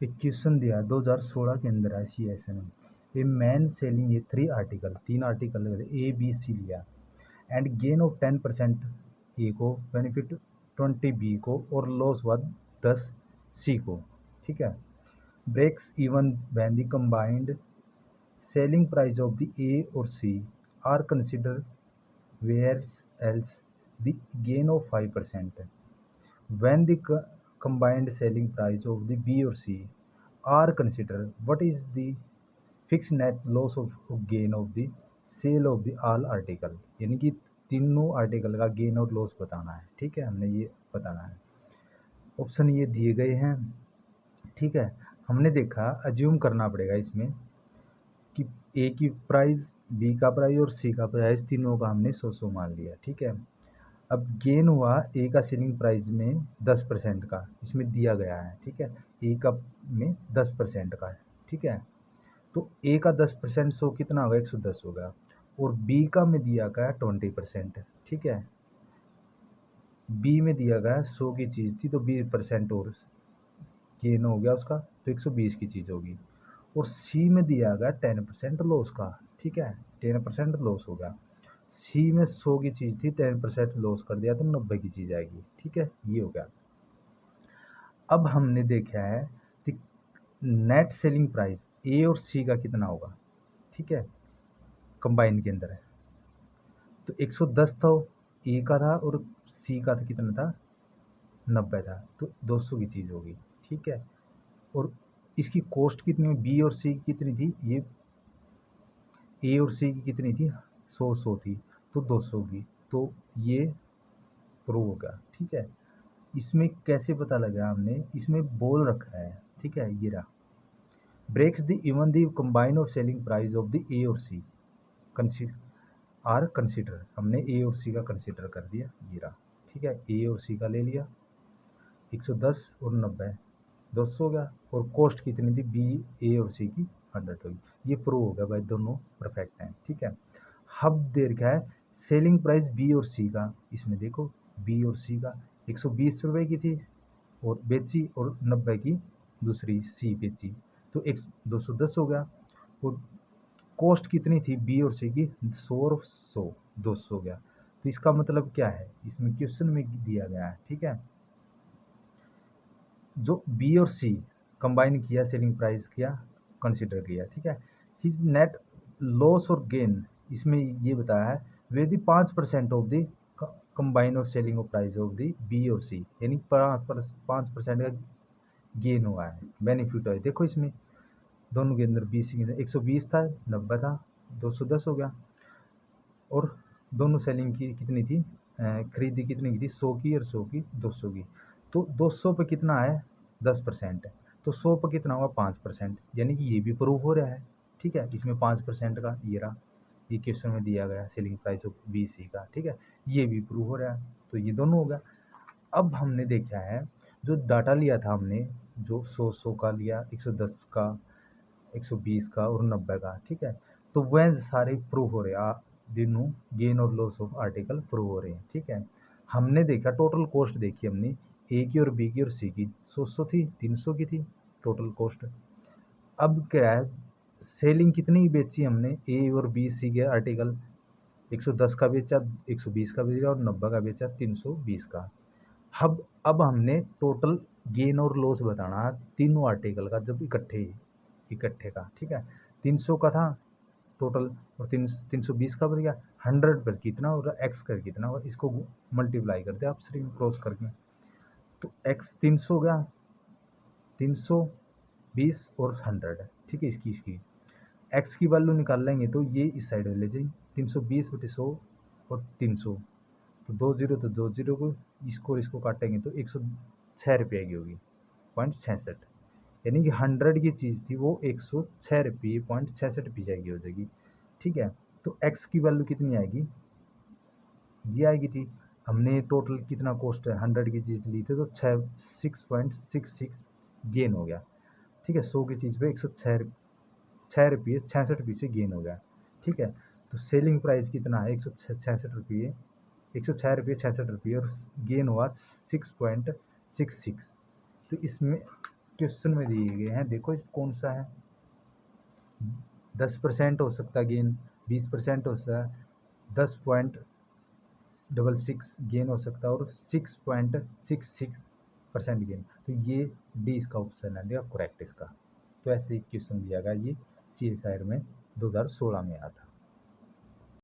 एक क्वेश्चन दिया है 2016 के अंदर है CSN में, ए मैन सेलिंग ये 3 article, 3 article A B C लिया एंड गेन ऑफ 10% ए को, बेनिफिट 20 बी को और लॉस हुआ 10 सी को। ठीक है, breaks even when the combined selling price of the A और C are consider whereas the gain of 5%। When the combined selling price of the B or C are considered, what is the fixed net loss of gain of the sale of the all article? यानी कि तीनों article का gain और loss बताना है। ठीक है, हमने ये बताना है। ऑप्शन ये दिए गए हैं। ठीक है, हमने देखा अज्यूम करना पड़ेगा इसमें कि ए की प्राइस, बी का प्राइस और सी का प्राइस तीनों का हमने 100 मान लिया। ठीक है, अब गेन हुआ ए का सेलिंग प्राइस में 10% का, इसमें दिया गया है। ठीक है, ए का में 10% का है। ठीक है, तो ए का 10% सो कितना होगा, 110 होगा। और बी का में दिया गया 20%। ठीक है, बी में दिया गया 100 की चीज़ थी तो 20% और गेन हो गया उसका, तो 120 की चीज़ होगी। और सी में दिया गया 10% लॉस का। ठीक है, 10% लॉस हो गया। सी में 100 की चीज़ थी, 10% लॉस कर दिया तो 90 की चीज़ आएगी। ठीक है, ये हो गया। अब हमने देखा है कि नेट सेलिंग प्राइस ए और सी का कितना होगा। ठीक है, कंबाइन के अंदर है तो 110 था, ए का था और सी का था कितना था, 90 था, तो 200 की चीज़ होगी। ठीक है, और इसकी कॉस्ट कितनी, बी और सी की कितनी थी, ये ए और सी की कितनी थी, 100 थी तो 200 की, तो ये प्रूव होगा। ठीक है, इसमें कैसे पता लगा, हमने इसमें बोल रखा है। ठीक है, ये रहा, breaks the even the combine of selling price of the A और सी कंसिडर, हमने ए और सी का कंसिडर कर दिया, ये रहा। ठीक है, ए और सी का ले लिया, 110 और 90 200 हो गया, और कॉस्ट कितनी थी, बी ए और सी की 100 होगी। ये प्रूव हो गया भाई, दोनों परफेक्ट हैं। ठीक है, अब देर क्या है, सेलिंग प्राइस बी और सी का, इसमें देखो बी और सी का 120 रुपये की थी और बेची, और 90 की दूसरी सी बेची, तो 210 हो गया। और कॉस्ट कितनी थी बी और सी की, 100 और 100 200 हो गया। तो इसका मतलब क्या है, इसमें क्वेश्चन में दिया गया है। ठीक है, जो बी और सी कंबाइन किया, सेलिंग प्राइस किया, कंसिडर किया। ठीक है, हिज नेट लॉस और गेन, इसमें ये बताया है विद 5% ऑफ द कंबाइन और selling of price of the B और सी, यानी 5% का गेन हुआ है, बेनिफिट है। देखो इसमें दोनों के अंदर बी सी के अंदर 120 था, 90 था, 210 हो गया। और दोनों सेलिंग की कितनी थी, खरीदी कितनी की थी, 100 की और 100 की 200 की। तो 200 पे कितना है, 10% है, तो 100 पे कितना होगा, 5%, यानी कि ये भी प्रूव हो रहा है। ठीक है, इसमें 5% का ये रहा, ये क्वेश्चन में दिया गया selling price of B C का। ठीक है, ये भी प्रूव हो रहा है, तो ये दोनों हो गया। अब हमने देखा है जो डाटा लिया था हमने, जो 100 का लिया, 110 का, 120 का और 90 का। ठीक है, तो वह सारे प्रूव हो रहे हैं, दोनों गेन और लॉस ऑफ आर्टिकल प्रूव हो रहे हैं। ठीक है, हमने देखा टोटल कॉस्ट देखी हमने, ए की और बी की और सी की 100 थी, 300 की थी टोटल कॉस्ट। अब क्या है, सेलिंग कितनी बेची हमने, ए और बी सी के आर्टिकल, 110 का बेचा, 120 का बेचा और 90 का बेचा, 320 का। अब हमने टोटल गेन और लॉस बताना है तीनों आर्टिकल का, जब इकट्ठे इकट्ठे का। ठीक है, 300 का था टोटल, और 320 का बन गया, 100 पर कितना होगा, एक्स कर कितना होगा, इसको मल्टीप्लाई कर दे आप स्ट्रिंग क्रॉस करके, तो एक्स 300 हो गया, 320 और 100। ठीक है, इसकी एक्स की वैल्यू निकाल लेंगे तो ये इस साइड ले जाएंगे, 320/100 और 300, तो 20 तो 20 को इसको और इसको काटेंगे तो 106 रुपये की होगी, 0.66, यानी कि 100 की चीज़ थी वो 106 रुपये 66 पैसे की हो जाएगी। ठीक है, तो एक्स की वैल्यू कितनी आएगी, ये आएगी थी, हमने टोटल कितना कॉस्ट है, 100 की चीज़ ली थी तो 6.66 गेन हो गया। ठीक है, 100 की चीज़ पे 106 रुपये 66 पैसे गेन हो गया। ठीक है, तो सेलिंग प्राइस कितना है, 166 रुपये, 106 रुपये 66 रुपये, और गेन हुआ 6.66। तो इसमें क्वेश्चन में दिए गए हैं, देखो कौन सा है। 10% हो सकता है गेन, 20% हो सकता है, 10.66 गेन हो सकता है और 6.66% गेन। तो ये डी इसका ऑप्शन है, देखा करेक्ट इसका। तो ऐसे एक क्वेश्चन दिया गया, ये CSIR में 2016 में आया था।